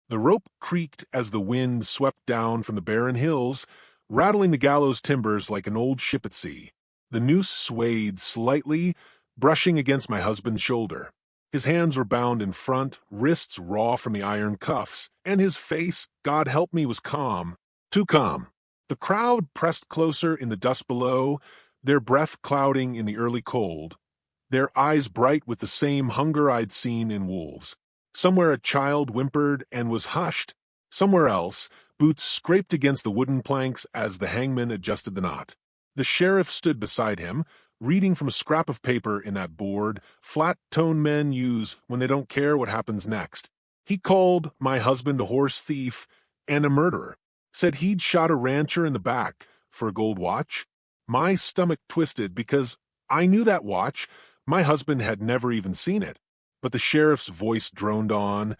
The rope creaked as the wind swept down from the barren hills, rattling the gallows timbers like an old ship at sea. The noose swayed slightly, brushing against my husband's shoulder. His hands were bound in front, wrists raw from the iron cuffs, and his face, God help me, was calm. Too calm. The crowd pressed closer in the dust below, their breath clouding in the early cold, their eyes bright with the same hunger I'd seen in wolves. Somewhere a child whimpered and was hushed. Somewhere else, boots scraped against the wooden planks as the hangman adjusted the knot. The sheriff stood beside him, reading from a scrap of paper in that bored, flat-tone men use when they don't care what happens next. He called my husband a horse thief and a murderer, said he'd shot a rancher in the back for a gold watch. My stomach twisted because I knew that watch. My husband had never even seen it. But the sheriff's voice droned on,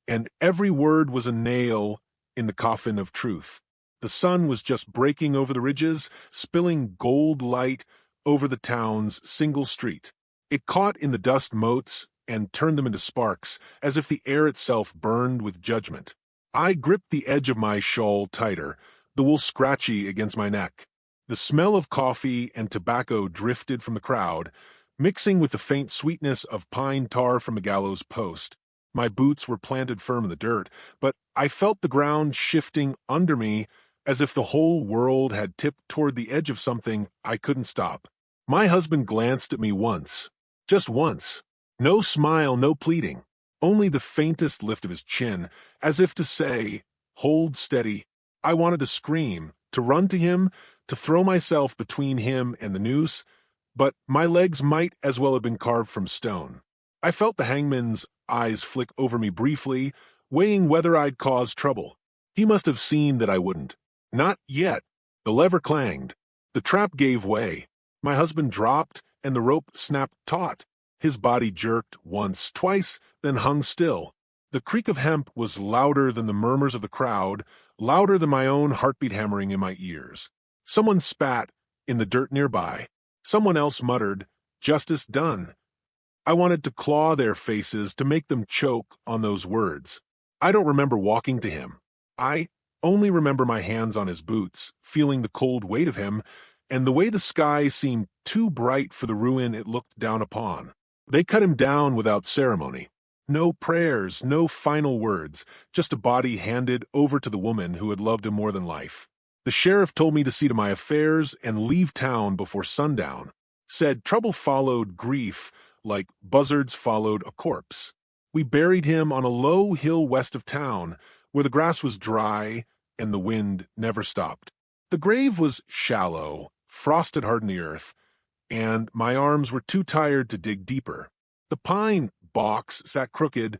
and every word was a nail in the coffin of truth. The sun was just breaking over the ridges, spilling gold light over the town's single street. It caught in the dust motes and turned them into sparks, as if the air itself burned with judgment. I gripped the edge of my shawl tighter, the wool scratchy against my neck. The smell of coffee and tobacco drifted from the crowd, mixing with the faint sweetness of pine tar from a gallows post. My boots were planted firm in the dirt, but I felt the ground shifting under me as if the whole world had tipped toward the edge of something I couldn't stop. My husband glanced at me once, just once. No smile, no pleading, only the faintest lift of his chin, as if to say, "Hold steady." I wanted to scream, to run to him, to throw myself between him and the noose, but my legs might as well have been carved from stone. I felt the hangman's eyes flick over me briefly, weighing whether I'd caused trouble. He must have seen that I wouldn't. Not yet. The lever clanged. The trap gave way. My husband dropped, and the rope snapped taut. His body jerked once, twice, then hung still. The creak of hemp was louder than the murmurs of the crowd, louder than my own heartbeat hammering in my ears. Someone spat in the dirt nearby. Someone else muttered, "Justice done." I wanted to claw their faces, to make them choke on those words. I don't remember walking to him. I only remember my hands on his boots, feeling the cold weight of him, and the way the sky seemed too bright for the ruin it looked down upon. They cut him down without ceremony. No prayers, no final words, just a body handed over to the woman who had loved him more than life. The sheriff told me to see to my affairs and leave town before sundown. Said trouble followed grief like buzzards followed a corpse. We buried him on a low hill west of town, where the grass was dry and the wind never stopped. The grave was shallow, frost had hardened the earth, and my arms were too tired to dig deeper. The pine box sat crooked,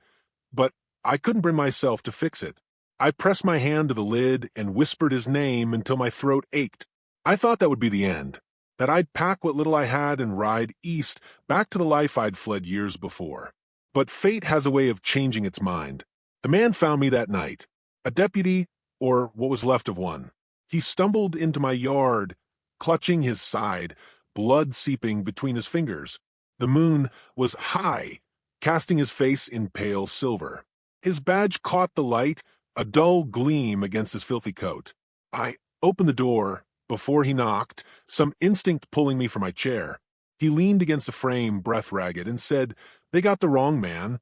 but I couldn't bring myself to fix it. I pressed my hand to the lid and whispered his name until my throat ached. I thought that would be the end, that I'd pack what little I had and ride east, back to the life I'd fled years before. But fate has a way of changing its mind. The man found me that night, a deputy, or what was left of one. He stumbled into my yard, clutching his side, blood seeping between his fingers. The moon was high, casting his face in pale silver. His badge caught the light, a dull gleam against his filthy coat. I opened the door before he knocked, some instinct pulling me from my chair. He leaned against the frame, breath ragged, and said, "They got the wrong man."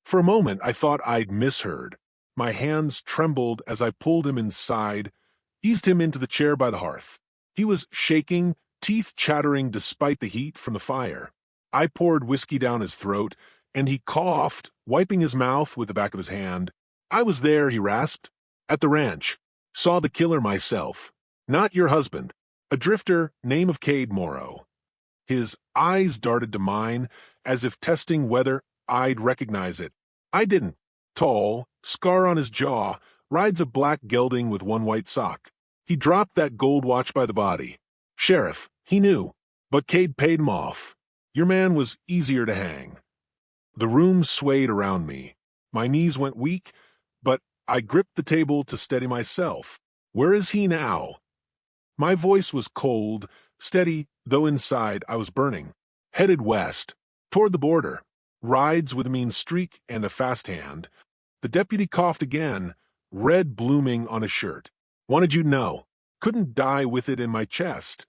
For a moment, I thought I'd misheard. My hands trembled as I pulled him inside, eased him into the chair by the hearth. He was shaking, teeth chattering despite the heat from the fire. I poured whiskey down his throat, and he coughed, wiping his mouth with the back of his hand. "I was there," he rasped. "At the ranch. Saw the killer myself. Not your husband. A drifter, name of Cade Morrow." His eyes darted to mine, as if testing whether I'd recognize it. I didn't. Tall, scar on his jaw, rides a black gelding with one white sock. He dropped that gold watch by the body. Sheriff, he knew, but Cade paid him off. Your man was easier to hang. The room swayed around me. My knees went weak, but I gripped the table to steady myself. Where is he now? My voice was cold, steady, though inside I was burning. Headed west, toward the border. Rides with a mean streak and a fast hand. The deputy coughed again, red blooming on his shirt. Wanted you to know. Couldn't die with it in my chest.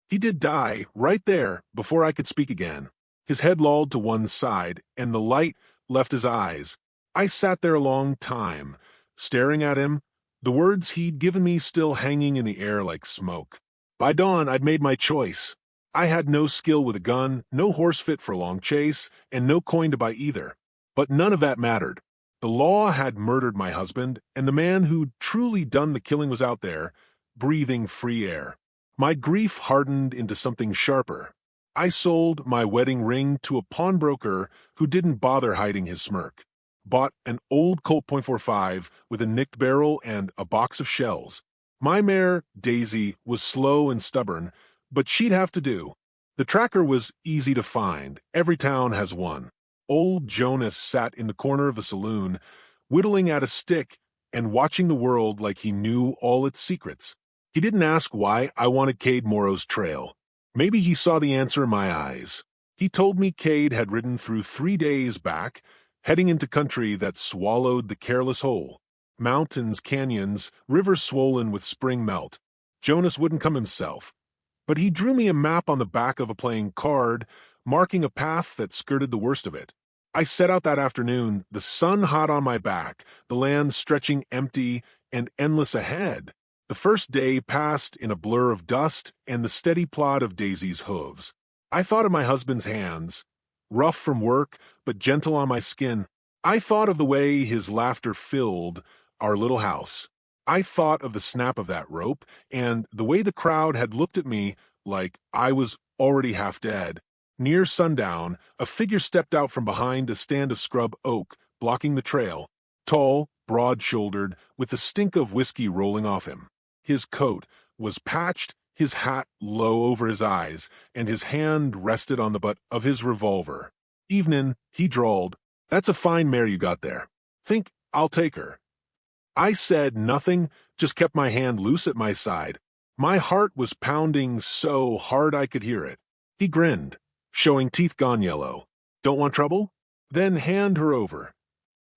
He did die, right there, before I could speak again. His head lolled to one side, and the light left his eyes. I sat there a long time, staring at him, the words he'd given me still hanging in the air like smoke. By dawn, I'd made my choice. I had no skill with a gun, no horse fit for a long chase, and no coin to buy either. But none of that mattered. The law had murdered my husband, and the man who'd truly done the killing was out there, breathing free air. My grief hardened into something sharper. I sold my wedding ring to a pawnbroker who didn't bother hiding his smirk. Bought an old Colt .45 with a nicked barrel and a box of shells. My mare, Daisy, was slow and stubborn, but she'd have to do. The tracker was easy to find. Every town has one. Old Jonas sat in the corner of the saloon, whittling at a stick and watching the world like he knew all its secrets. He didn't ask why I wanted Cade Morrow's trail. Maybe he saw the answer in my eyes. He told me Cade had ridden through 3 days back, heading into country that swallowed the careless whole. Mountains, canyons, rivers swollen with spring melt. Jonas wouldn't come himself. But he drew me a map on the back of a playing card, marking a path that skirted the worst of it. I set out that afternoon, the sun hot on my back, the land stretching empty and endless ahead. The first day passed in a blur of dust and the steady plod of Daisy's hooves. I thought of my husband's hands, rough from work but gentle on my skin. I thought of the way his laughter filled our little house. I thought of the snap of that rope and the way the crowd had looked at me like I was already half dead. Near sundown, a figure stepped out from behind a stand of scrub oak, blocking the trail. Tall, broad-shouldered, with the stink of whiskey rolling off him. His coat was patched, his hat low over his eyes, and his hand rested on the butt of his revolver. "Evenin'," he drawled. "That's a fine mare you got there. Think I'll take her." I said nothing, just kept my hand loose at my side. My heart was pounding so hard I could hear it. He grinned, showing teeth gone yellow. "Don't want trouble? Then hand her over."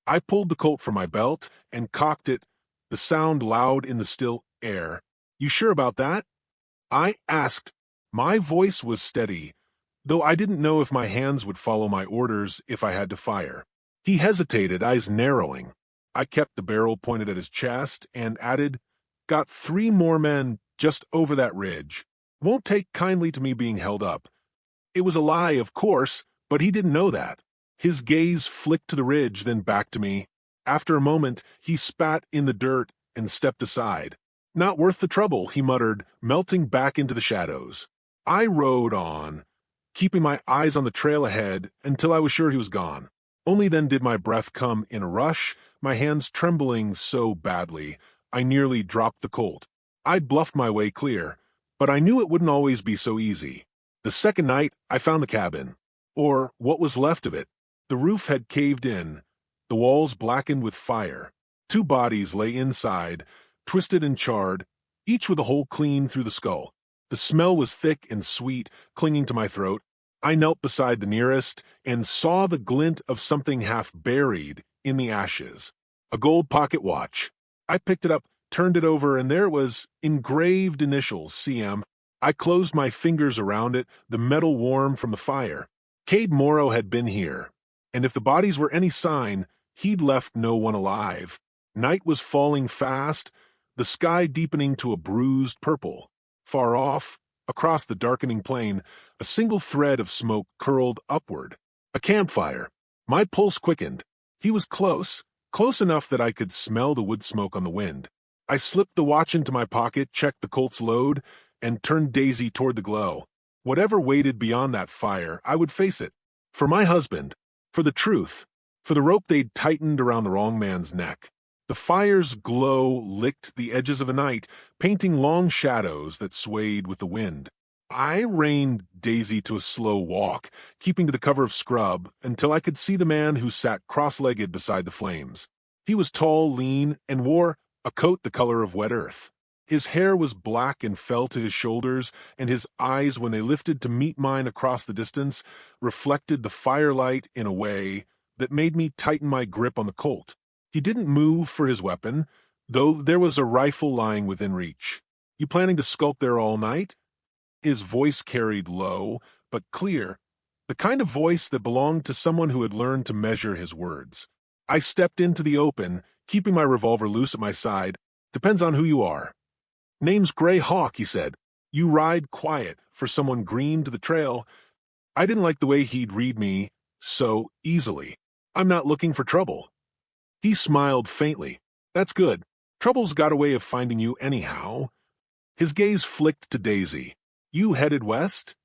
I pulled the Colt from my belt and cocked it, the sound loud in the still air. "You sure about that?" I asked. My voice was steady, though I didn't know if my hands would follow my orders if I had to fire. He hesitated, eyes narrowing. I kept the barrel pointed at his chest and added, "Got 3 more men just over that ridge. Won't take kindly to me being held up." It was a lie, of course, but he didn't know that. His gaze flicked to the ridge, then back to me. After a moment, he spat in the dirt and stepped aside. "Not worth the trouble," he muttered, melting back into the shadows. I rode on, keeping my eyes on the trail ahead until I was sure he was gone. Only then did my breath come in a rush, my hands trembling so badly, I nearly dropped the Colt. I bluffed my way clear, but I knew it wouldn't always be so easy. The second night, I found the cabin, or what was left of it. The roof had caved in, the walls blackened with fire. 2 bodies lay inside, twisted and charred, each with a hole clean through the skull. The smell was thick and sweet, clinging to my throat. I knelt beside the nearest and saw the glint of something half buried in the ashes. A gold pocket watch. I picked it up, turned it over, and there it was, engraved initials, CM. I closed my fingers around it, the metal warm from the fire. Cade Morrow had been here, and if the bodies were any sign, he'd left no one alive. Night was falling fast, the sky deepening to a bruised purple. Far off, across the darkening plain, a single thread of smoke curled upward. A campfire. My pulse quickened. He was close, close enough that I could smell the wood smoke on the wind. I slipped the watch into my pocket, checked the Colt's load, and turned Daisy toward the glow. Whatever waited beyond that fire, I would face it. For my husband, for the truth, for the rope they'd tightened around the wrong man's neck. The fire's glow licked the edges of the night, painting long shadows that swayed with the wind. I reined Daisy to a slow walk, keeping to the cover of scrub until I could see the man who sat cross-legged beside the flames. He was tall, lean, and wore a coat the color of wet earth. His hair was black and fell to his shoulders, and his eyes, when they lifted to meet mine across the distance, reflected the firelight in a way that made me tighten my grip on the Colt. He didn't move for his weapon, though there was a rifle lying within reach. You planning to skulk there all night? His voice carried low, but clear, the kind of voice that belonged to someone who had learned to measure his words. I stepped into the open, keeping my revolver loose at my side. Depends on who you are. Name's Gray Hawk, he said. You ride quiet for someone green to the trail. I didn't like the way he'd read me so easily. I'm not looking for trouble. He smiled faintly. That's good. Trouble's got a way of finding you anyhow. His gaze flicked to Daisy. You headed west?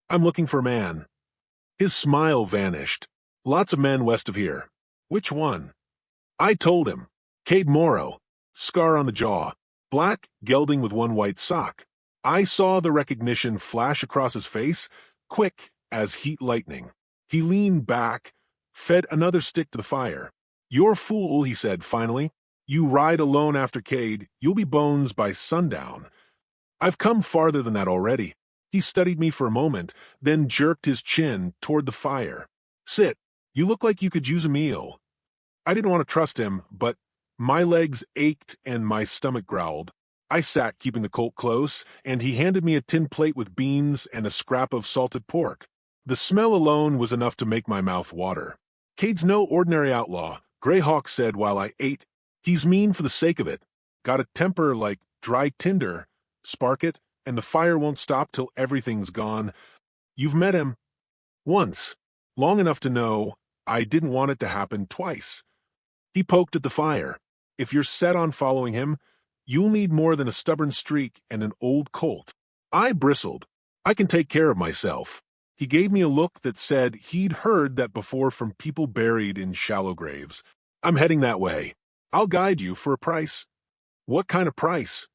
I'm looking for a man. His smile vanished. Lots of men west of here. Which one? I told him. Cade Morrow. Scar on the jaw. Black, gelding with one white sock. I saw the recognition flash across his face, quick as heat lightning. He leaned back, fed another stick to the fire. You're a fool, he said finally. You ride alone after Cade, you'll be bones by sundown. I've come farther than that already. He studied me for a moment, then jerked his chin toward the fire. Sit. You look like you could use a meal. I didn't want to trust him, but my legs ached and my stomach growled. I sat, keeping the Colt close, and he handed me a tin plate with beans and a scrap of salted pork. The smell alone was enough to make my mouth water. Cade's no ordinary outlaw, Gray Hawk said while I ate. He's mean for the sake of it. Got a temper like dry tinder. Spark it, and the fire won't stop till everything's gone. You've met him. Once. Long enough to know I didn't want it to happen twice. He poked at the fire. If you're set on following him, you'll need more than a stubborn streak and an old Colt. I bristled. I can take care of myself. He gave me a look that said he'd heard that before from people buried in shallow graves. I'm heading that way. I'll guide you for a price. What kind of price?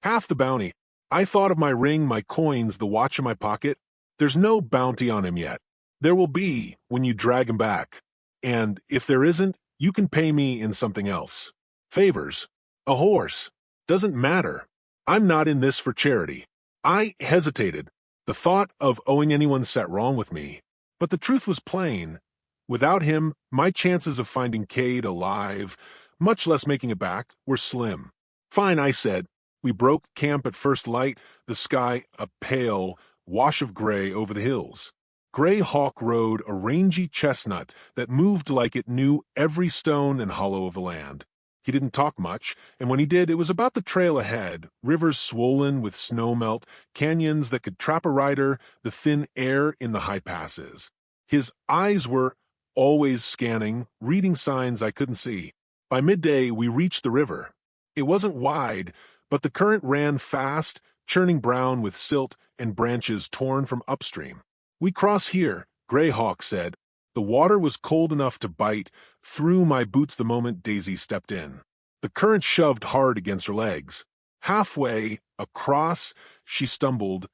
Half the bounty. I thought of my ring, my coins, the watch in my pocket. There's no bounty on him yet. There will be when you drag him back. And if there isn't, you can pay me in something else. Favors. A horse. Doesn't matter. I'm not in this for charity. I hesitated. The thought of owing anyone sat wrong with me. But the truth was plain. Without him, my chances of finding Cade alive, much less making it back, were slim. Fine, I said. We broke camp at first light, the sky a pale wash of gray over the hills. Gray Hawk rode a rangy chestnut that moved like it knew every stone and hollow of the land. He didn't talk much, and when he did, it was about the trail ahead, rivers swollen with snowmelt, canyons that could trap a rider, the thin air in the high passes. His eyes were always scanning, reading signs I couldn't see. By midday, we reached the river. It wasn't wide, but the current ran fast, churning brown with silt and branches torn from upstream. We cross here, Gray Hawk said. The water was cold enough to bite through my boots the moment Daisy stepped in. The current shoved hard against her legs. Halfway across, she stumbled,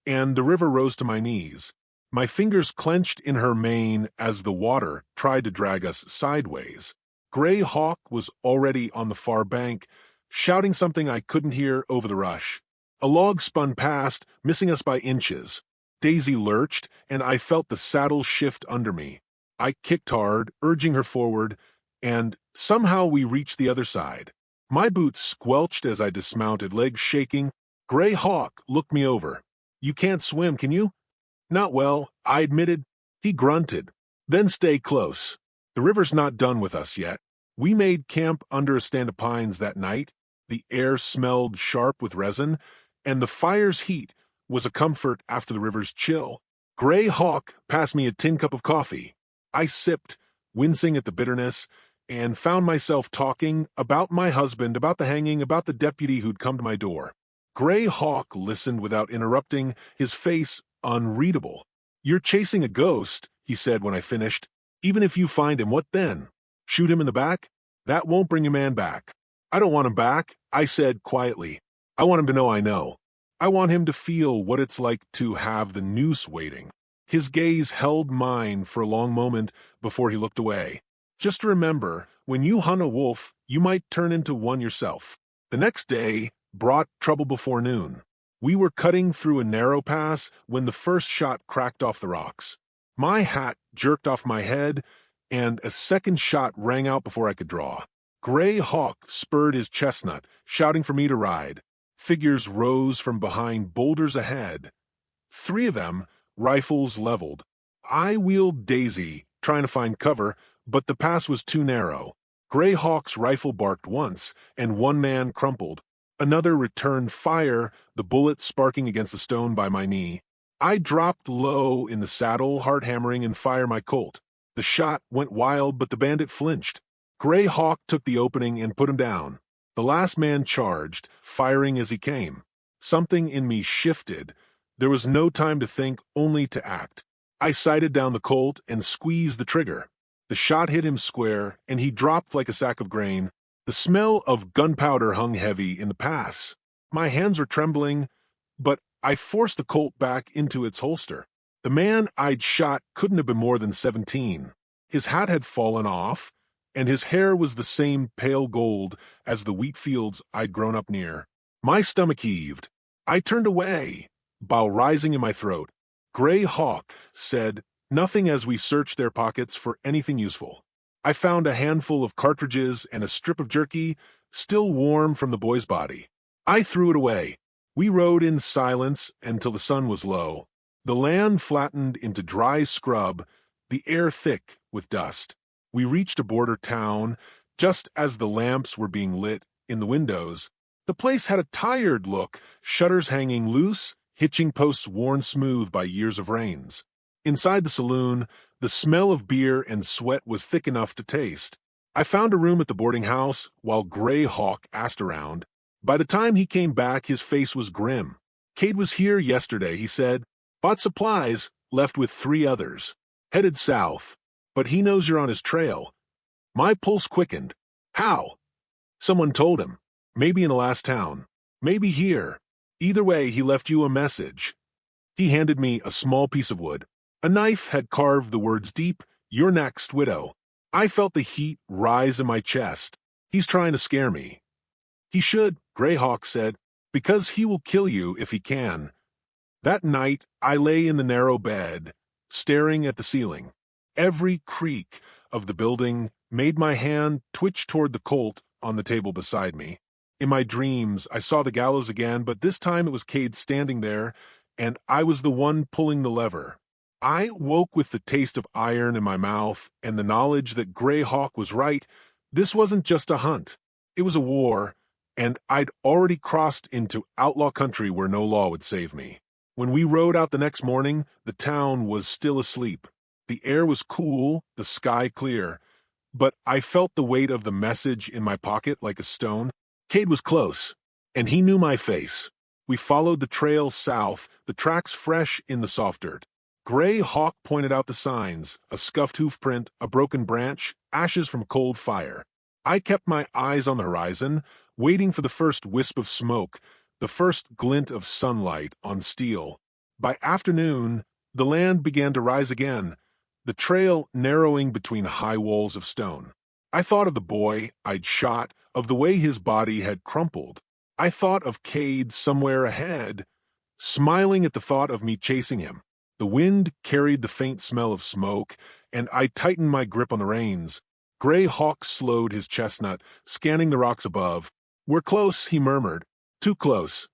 and the river rose to my knees. My fingers clenched in her mane as the water tried to drag us sideways. Gray Hawk was already on the far bank, shouting something I couldn't hear over the rush. A log spun past, missing us by inches. Daisy lurched, and I felt the saddle shift under me. I kicked hard, urging her forward, and somehow we reached the other side. My boots squelched as I dismounted, legs shaking. Gray Hawk looked me over. You can't swim, can you? Not well, I admitted. He grunted. Then stay close. The river's not done with us yet. We made camp under a stand of pines that night. The air smelled sharp with resin, and the fire's heat was a comfort after the river's chill. Gray Hawk passed me a tin cup of coffee. I sipped, wincing at the bitterness, and found myself talking about my husband, about the hanging, about the deputy who'd come to my door. Gray Hawk listened without interrupting, his face unreadable. You're chasing a ghost, he said when I finished. Even if you find him, what then? Shoot him in the back? That won't bring your man back. I don't want him back, I said quietly. I want him to know I know. I want him to feel what it's like to have the noose waiting. His gaze held mine for a long moment before he looked away. Just remember, when you hunt a wolf, you might turn into one yourself. The next day brought trouble before noon. We were cutting through a narrow pass when the first shot cracked off the rocks. My hat jerked off my head, and a second shot rang out before I could draw. Gray Hawk spurred his chestnut, shouting for me to ride. Figures rose from behind boulders ahead. 3 of them, rifles leveled. I wheeled Daisy, trying to find cover, but the pass was too narrow. Gray Hawk's rifle barked once, and one man crumpled. Another returned fire, the bullet sparking against the stone by my knee. I dropped low in the saddle, heart hammering, and fired my Colt. The shot went wild, but the bandit flinched. Gray Hawk took the opening and put him down. The last man charged, firing as he came. Something in me shifted. There was no time to think, only to act. I sighted down the Colt and squeezed the trigger. The shot hit him square, and he dropped like a sack of grain. The smell of gunpowder hung heavy in the pass. My hands were trembling, but I forced the Colt back into its holster. The man I'd shot couldn't have been more than 17. His hat had fallen off, and his hair was the same pale gold as the wheat fields I'd grown up near. My stomach heaved. I turned away, bile rising in my throat. Gray Hawk said nothing as we searched their pockets for anything useful. I found a handful of cartridges and a strip of jerky, still warm from the boy's body. I threw it away. We rode in silence until the sun was low. The land flattened into dry scrub, the air thick with dust. We reached a border town just as the lamps were being lit in the windows. The place had a tired look, shutters hanging loose, hitching posts worn smooth by years of rains. Inside the saloon, the smell of beer and sweat was thick enough to taste. I found a room at the boarding house while Gray Hawk asked around. By the time he came back, his face was grim. Cade was here yesterday, he said. Bought supplies, left with 3 others. Headed south, but he knows you're on his trail. My pulse quickened. How? Someone told him. Maybe in the last town. Maybe here. Either way, he left you a message. He handed me a small piece of wood. A knife had carved the words deep, "Your next, widow." I felt the heat rise in my chest. He's trying to scare me. He should, Gray Hawk said, because he will kill you if he can. That night, I lay in the narrow bed, staring at the ceiling. Every creak of the building made my hand twitch toward the Colt on the table beside me. In my dreams, I saw the gallows again, but this time it was Cade standing there, and I was the one pulling the lever. I woke with the taste of iron in my mouth and the knowledge that Gray Hawk was right. This wasn't just a hunt. It was a war, and I'd already crossed into outlaw country where no law would save me. When we rode out the next morning, the town was still asleep. The air was cool, the sky clear, but I felt the weight of the message in my pocket like a stone. Cade was close, and he knew my face. We followed the trail south, the tracks fresh in the soft dirt. Gray Hawk pointed out the signs, a scuffed hoof print, a broken branch, ashes from cold fire. I kept my eyes on the horizon, waiting for the first wisp of smoke, the first glint of sunlight on steel. By afternoon, the land began to rise again, the trail narrowing between high walls of stone. I thought of the boy I'd shot, of the way his body had crumpled. I thought of Cade somewhere ahead, smiling at the thought of me chasing him. The wind carried the faint smell of smoke, and I tightened my grip on the reins. Gray Hawk slowed his chestnut, scanning the rocks above. "We're close," he murmured. "Too close."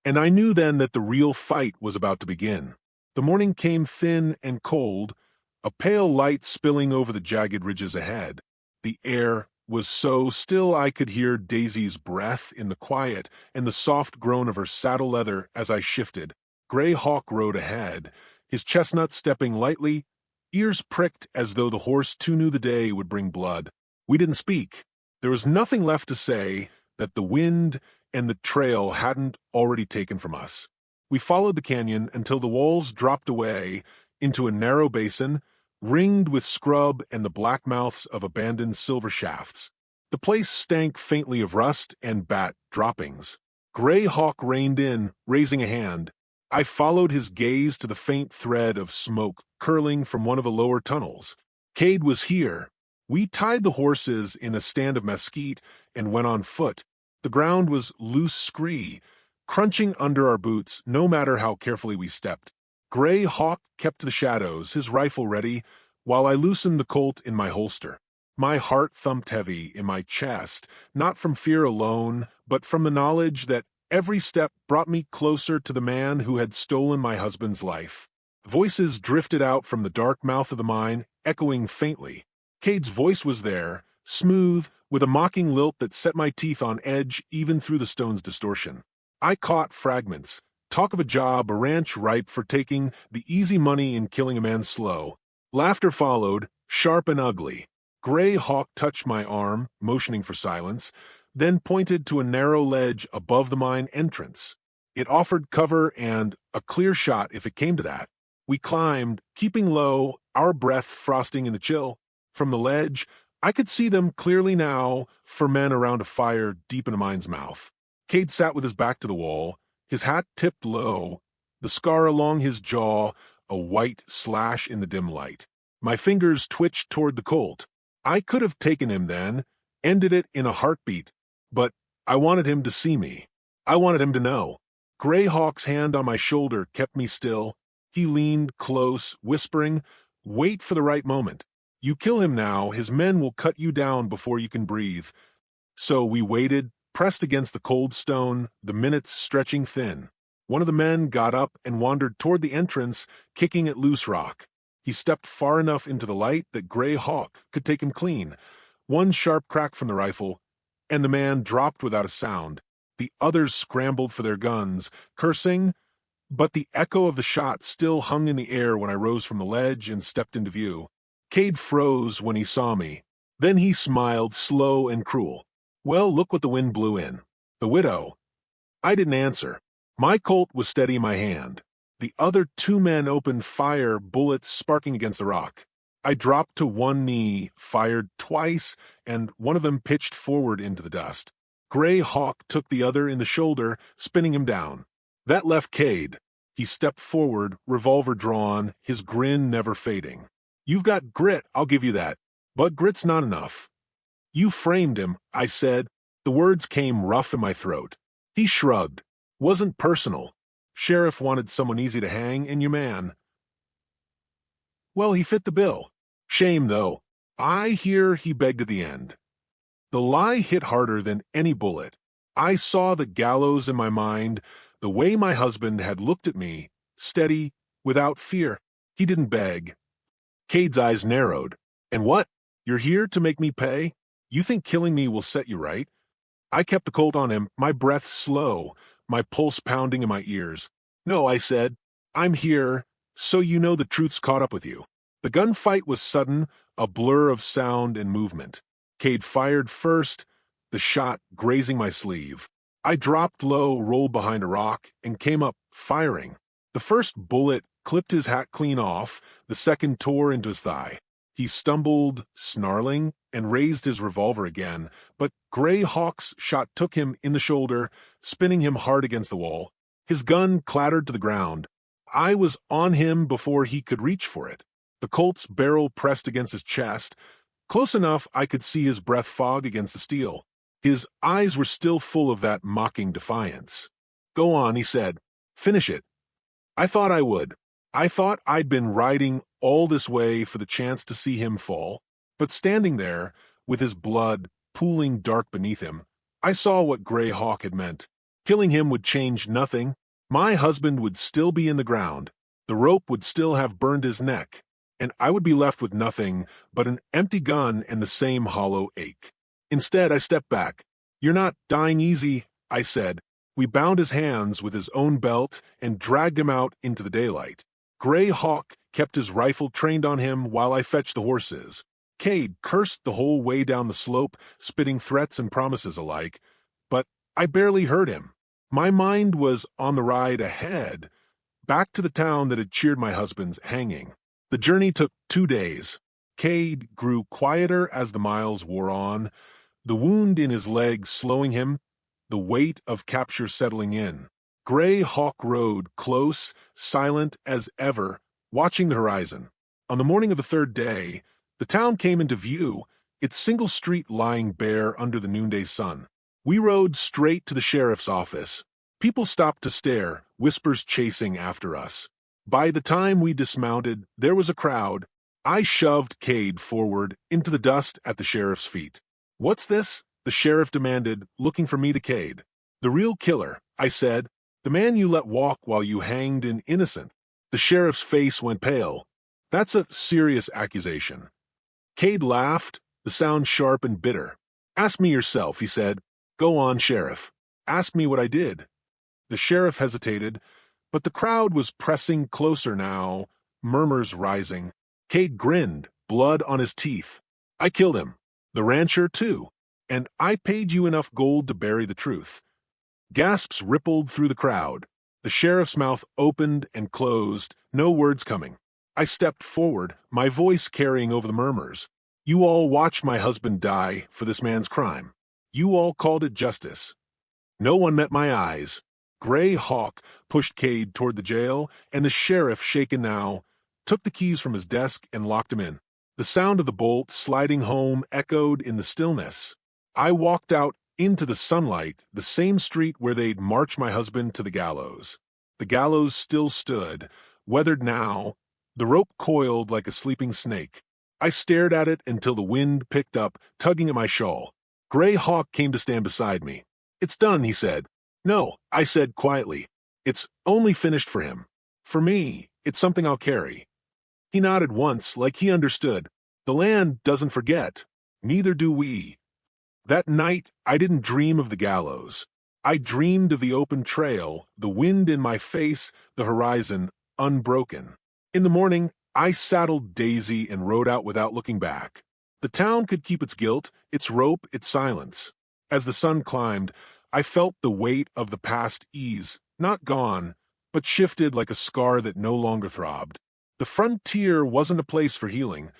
And I knew then that the real fight was about to begin. The morning came thin and cold, a pale light spilling over the jagged ridges ahead. The air was so still I could hear Daisy's breath in the quiet and the soft groan of her saddle leather as I shifted. Gray Hawk rode ahead, his chestnut stepping lightly, ears pricked as though the horse too knew the day would bring blood. We didn't speak. There was nothing left to say that the wind and the trail hadn't already taken from us. We followed the canyon until the walls dropped away into a narrow basin, ringed with scrub and the black mouths of abandoned silver shafts. The place stank faintly of rust and bat droppings. Gray Hawk reined in, raising a hand. I followed his gaze to the faint thread of smoke curling from one of the lower tunnels. Cade was here. We tied the horses in a stand of mesquite and went on foot. The ground was loose scree, crunching under our boots no matter how carefully we stepped. Gray Hawk kept to the shadows, his rifle ready, while I loosened the Colt in my holster. My heart thumped heavy in my chest, not from fear alone, but from the knowledge that every step brought me closer to the man who had stolen my husband's life. Voices drifted out from the dark mouth of the mine, echoing faintly. Cade's voice was there, smooth, with a mocking lilt that set my teeth on edge even through the stone's distortion. I caught fragments. Talk of a job, a ranch ripe for taking, the easy money in killing a man slow. Laughter followed, sharp and ugly. Gray Hawk touched my arm, motioning for silence, then pointed to a narrow ledge above the mine entrance. It offered cover and a clear shot if it came to that. We climbed, keeping low, our breath frosting in the chill. From the ledge, I could see them clearly now, 4 men around a fire deep in a mine's mouth. Cade sat with his back to the wall, his hat tipped low, the scar along his jaw, a white slash in the dim light. My fingers twitched toward the Colt. I could have taken him then, ended it in a heartbeat, but I wanted him to see me. I wanted him to know. Gray Hawk's hand on my shoulder kept me still. He leaned close, whispering, "Wait for the right moment. You kill him now, his men will cut you down before you can breathe." So we waited, pressed against the cold stone, the minutes stretching thin. One of the men got up and wandered toward the entrance, kicking at loose rock. He stepped far enough into the light that Gray Hawk could take him clean. One sharp crack from the rifle, and the man dropped without a sound. The others scrambled for their guns, cursing, but the echo of the shot still hung in the air when I rose from the ledge and stepped into view. Cade froze when he saw me. Then he smiled, slow and cruel. "Well, look what the wind blew in." "The widow." I didn't answer. My Colt was steady in my hand. The other 2 men opened fire, bullets sparking against the rock. I dropped to one knee, fired twice, and one of them pitched forward into the dust. Gray Hawk took the other in the shoulder, spinning him down. That left Cade. He stepped forward, revolver drawn, his grin never fading. "You've got grit, I'll give you that. But grit's not enough." "You framed him," I said. The words came rough in my throat. He shrugged. "Wasn't personal. Sheriff wanted someone easy to hang, and your man. Well, he fit the bill. Shame, though. I hear he begged at the end." The lie hit harder than any bullet. I saw the gallows in my mind, the way my husband had looked at me, steady, without fear. He didn't beg. Cade's eyes narrowed. "And what? You're here to make me pay? You think killing me will set you right?" I kept the Colt on him, my breath slow, my pulse pounding in my ears. "No," I said. "I'm here, so you know the truth's caught up with you." The gunfight was sudden, a blur of sound and movement. Cade fired first, the shot grazing my sleeve. I dropped low, rolled behind a rock, and came up, firing. The first bullet clipped his hat clean off, the second tore into his thigh. He stumbled, snarling, and raised his revolver again, but Gray Hawk's shot took him in the shoulder, spinning him hard against the wall. His gun clattered to the ground. I was on him before he could reach for it. The Colt's barrel pressed against his chest, close enough I could see his breath fog against the steel. His eyes were still full of that mocking defiance. "Go on," he said. "Finish it." I thought I would. I thought I'd been riding all this way for the chance to see him fall, but standing there, with his blood pooling dark beneath him, I saw what Gray Hawk had meant. Killing him would change nothing. My husband would still be in the ground. The rope would still have burned his neck, and I would be left with nothing but an empty gun and the same hollow ache. Instead, I stepped back. "You're not dying easy," I said. We bound his hands with his own belt and dragged him out into the daylight. Gray Hawk kept his rifle trained on him while I fetched the horses. Cade cursed the whole way down the slope, spitting threats and promises alike, but I barely heard him. My mind was on the ride ahead, back to the town that had cheered my husband's hanging. The journey took 2 days. Cade grew quieter as the miles wore on, the wound in his leg slowing him, the weight of capture settling in. Gray Hawk rode close, silent as ever, watching the horizon. On the morning of the 3rd day, the town came into view, its single street lying bare under the noonday sun. We rode straight to the sheriff's office. People stopped to stare, whispers chasing after us. By the time we dismounted, there was a crowd, I shoved Cade forward into the dust at the sheriff's feet. "What's this?" the sheriff demanded, looking from me to Cade. "The real killer," I said. "The man you let walk while you hanged an innocent." The sheriff's face went pale. "That's a serious accusation." Cade laughed, the sound sharp and bitter. "Ask me yourself," he said. "Go on, sheriff. Ask me what I did." The sheriff hesitated, but the crowd was pressing closer now, murmurs rising. Cade grinned, blood on his teeth. "I killed him. The rancher, too. And I paid you enough gold to bury the truth." Gasps rippled through the crowd. The sheriff's mouth opened and closed, no words coming. I stepped forward, my voice carrying over the murmurs. "You all watched my husband die for this man's crime. You all called it justice." No one met my eyes. Gray Hawk pushed Cade toward the jail, and the sheriff, shaken now, took the keys from his desk and locked him in. The sound of the bolt sliding home echoed in the stillness. I walked out into the sunlight, the same street where they'd marched my husband to the gallows. The gallows still stood, weathered now, the rope coiled like a sleeping snake. I stared at it until the wind picked up, tugging at my shawl. Gray Hawk came to stand beside me. "It's done," he said. "No," I said quietly. "It's only finished for him. For me, it's something I'll carry." He nodded once, like he understood. The land doesn't forget. Neither do we. That night, I didn't dream of the gallows. I dreamed of the open trail, the wind in my face, the horizon, unbroken. In the morning, I saddled Daisy and rode out without looking back. The town could keep its guilt, its rope, its silence. As the sun climbed, I felt the weight of the past ease, not gone, but shifted like a scar that no longer throbbed. The frontier wasn't a place for healing,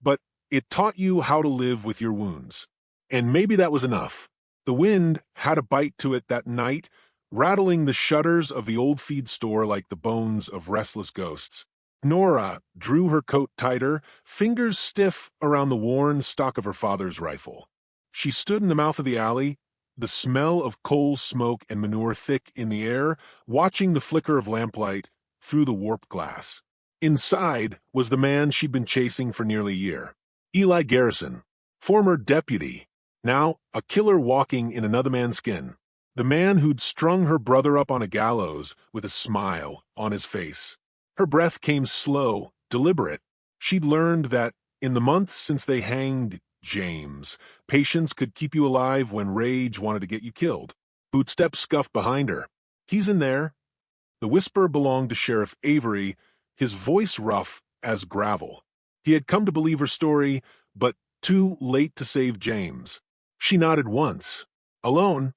but it taught you how to live with your wounds. And maybe that was enough. The wind had a bite to it that night, rattling the shutters of the old feed store like the bones of restless ghosts. Nora drew her coat tighter, fingers stiff around the worn stock of her father's rifle. She stood in the mouth of the alley, the smell of coal smoke and manure thick in the air, watching the flicker of lamplight through the warped glass. Inside was the man she'd been chasing for nearly a year. Eli Garrison, former deputy, now a killer walking in another man's skin. The man who'd strung her brother up on a gallows with a smile on his face. Her breath came slow, deliberate. She'd learned that, in the months since they hanged James, patience could keep you alive when rage wanted to get you killed. Footsteps scuffed behind her. "He's in there." The whisper belonged to Sheriff Avery, his voice rough as gravel. He had come to believe her story, but too late to save James. She nodded once. "Alone?"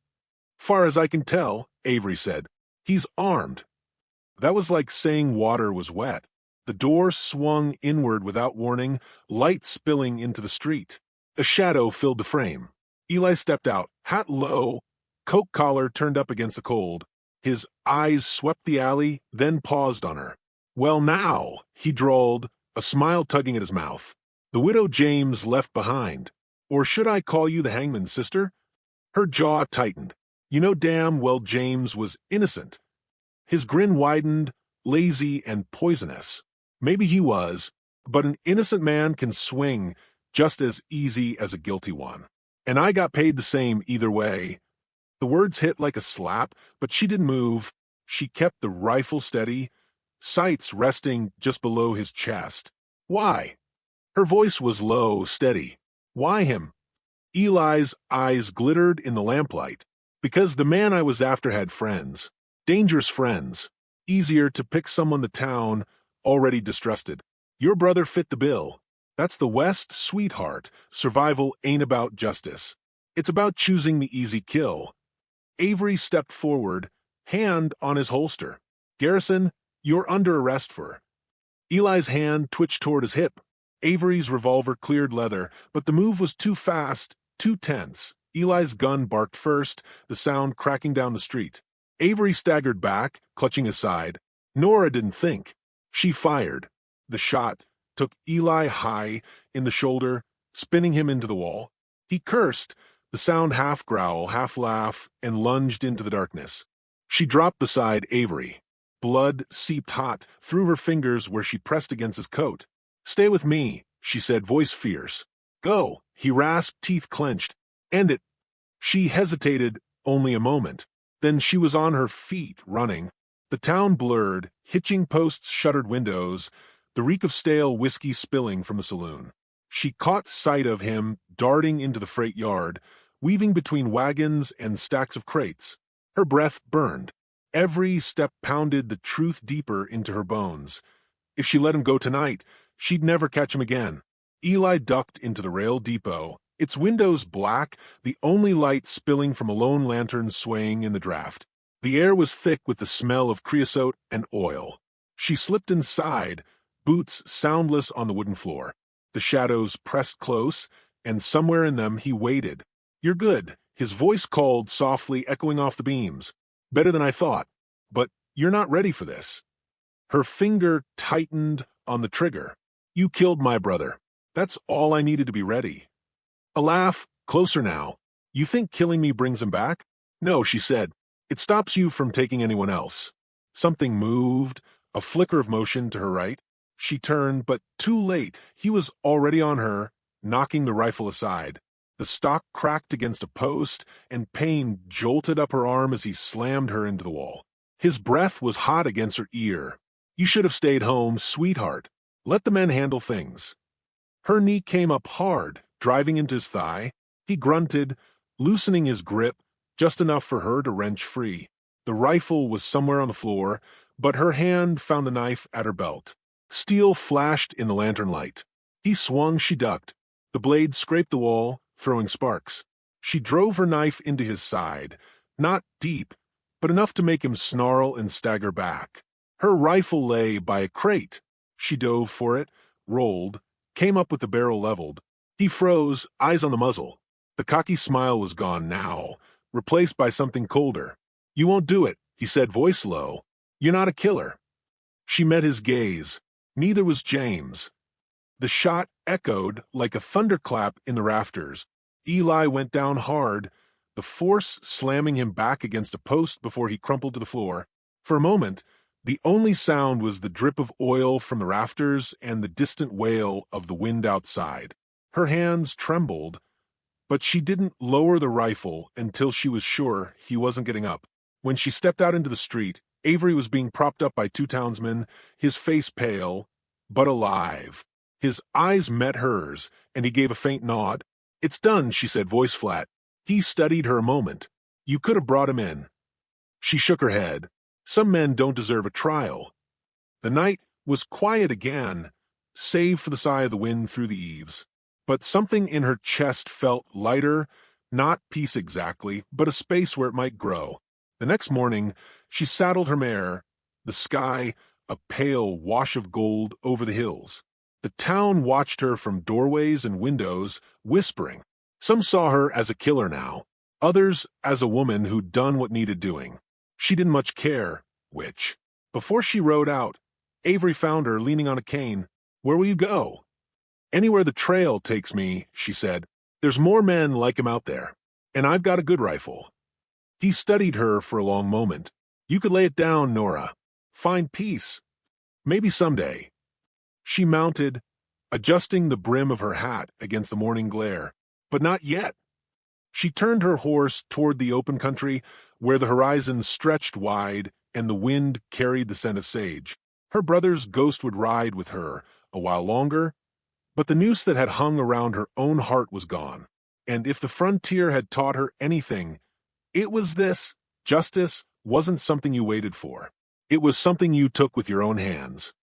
"Far as I can tell," Avery said. "He's armed." That was like saying water was wet. The door swung inward without warning, light spilling into the street. A shadow filled the frame. Eli stepped out, hat low, coat collar turned up against the cold. His eyes swept the alley, then paused on her. "Well now," he drawled, a smile tugging at his mouth. "The widow James left behind. Or should I call you the hangman's sister?" Her jaw tightened. "You know damn well James was innocent." His grin widened, lazy and poisonous. Maybe he was, but an innocent man can swing just as easy as a guilty one. And I got paid the same either way. The words hit like a slap, but she didn't move. She kept the rifle steady, sights resting just below his chest. "Why?" Her voice was low, steady. "Why him?" Eli's eyes glittered in the lamplight. "Because the man I was after had friends. Dangerous friends. Easier to pick someone the town already distrusted. Your brother fit the bill. That's the West, sweetheart. Survival ain't about justice. It's about choosing the easy kill." Avery stepped forward, hand on his holster. "Garrison, you're under arrest for..." Eli's hand twitched toward his hip. Avery's revolver cleared leather, but the move was too fast, too tense. Eli's gun barked first, the sound cracking down the street. Avery staggered back, clutching his side. Nora didn't think. She fired. The shot took Eli high in the shoulder, spinning him into the wall. He cursed, the sound half growl, half laugh, and lunged into the darkness. She dropped beside Avery. Blood seeped hot through her fingers where she pressed against his coat. Stay with me, she said, voice fierce. Go, he rasped, teeth clenched. End it. She hesitated only a moment. Then she was on her feet, running. The town blurred, hitching posts, shuttered windows, the reek of stale whiskey spilling from the saloon. She caught sight of him darting into the freight yard, weaving between wagons and stacks of crates. Her breath burned. Every step pounded the truth deeper into her bones. If she let him go tonight, she'd never catch him again. Eli ducked into the rail depot, its windows black, the only light spilling from a lone lantern swaying in the draft. The air was thick with the smell of creosote and oil. She slipped inside, boots soundless on the wooden floor. The shadows pressed close, and somewhere in them he waited. You're good, his voice called softly, echoing off the beams. Better than I thought. But you're not ready for this. Her finger tightened on the trigger. You killed my brother. That's all I needed to be ready. A laugh, closer now. You think killing me brings him back? No, she said. It stops you from taking anyone else. Something moved, a flicker of motion to her right. She turned, but too late. He was already on her, knocking the rifle aside. The stock cracked against a post, and pain jolted up her arm as he slammed her into the wall. His breath was hot against her ear. You should have stayed home, sweetheart. Let the men handle things. Her knee came up hard, driving into his thigh. He grunted, loosening his grip, just enough for her to wrench free. The rifle was somewhere on the floor, but her hand found the knife at her belt. Steel flashed in the lantern light. He swung, she ducked. The blade scraped the wall, throwing sparks. She drove her knife into his side, not deep, but enough to make him snarl and stagger back. Her rifle lay by a crate. She dove for it, rolled, came up with the barrel leveled. He froze, eyes on the muzzle. The cocky smile was gone now, replaced by something colder. You won't do it, he said, voice low. You're not a killer. She met his gaze. Neither was James. The shot echoed like a thunderclap in the rafters. Eli went down hard, the force slamming him back against a post before he crumpled to the floor. For a moment, the only sound was the drip of oil from the rafters and the distant wail of the wind outside. Her hands trembled, but she didn't lower the rifle until she was sure he wasn't getting up. When she stepped out into the street, Avery was being propped up by two townsmen, his face pale, but alive. His eyes met hers, and he gave a faint nod. It's done, she said, voice flat. He studied her a moment. You could have brought him in. She shook her head. Some men don't deserve a trial. The night was quiet again, save for the sigh of the wind through the eaves. But something in her chest felt lighter, not peace exactly, but a space where it might grow. The next morning, she saddled her mare, the sky a pale wash of gold over the hills. The town watched her from doorways and windows, whispering. Some saw her as a killer now, others as a woman who'd done what needed doing. She didn't much care which. Before she rode out, Avery found her leaning on a cane. Where will you go? Anywhere the trail takes me, she said. There's more men like him out there, and I've got a good rifle. He studied her for a long moment. You could lay it down, Nora. Find peace. Maybe someday. She mounted, adjusting the brim of her hat against the morning glare. But not yet. She turned her horse toward the open country, where the horizon stretched wide and the wind carried the scent of sage. Her brother's ghost would ride with her a while longer, but the noose that had hung around her own heart was gone. And if the frontier had taught her anything, it was this: justice wasn't something you waited for. It was something you took with your own hands.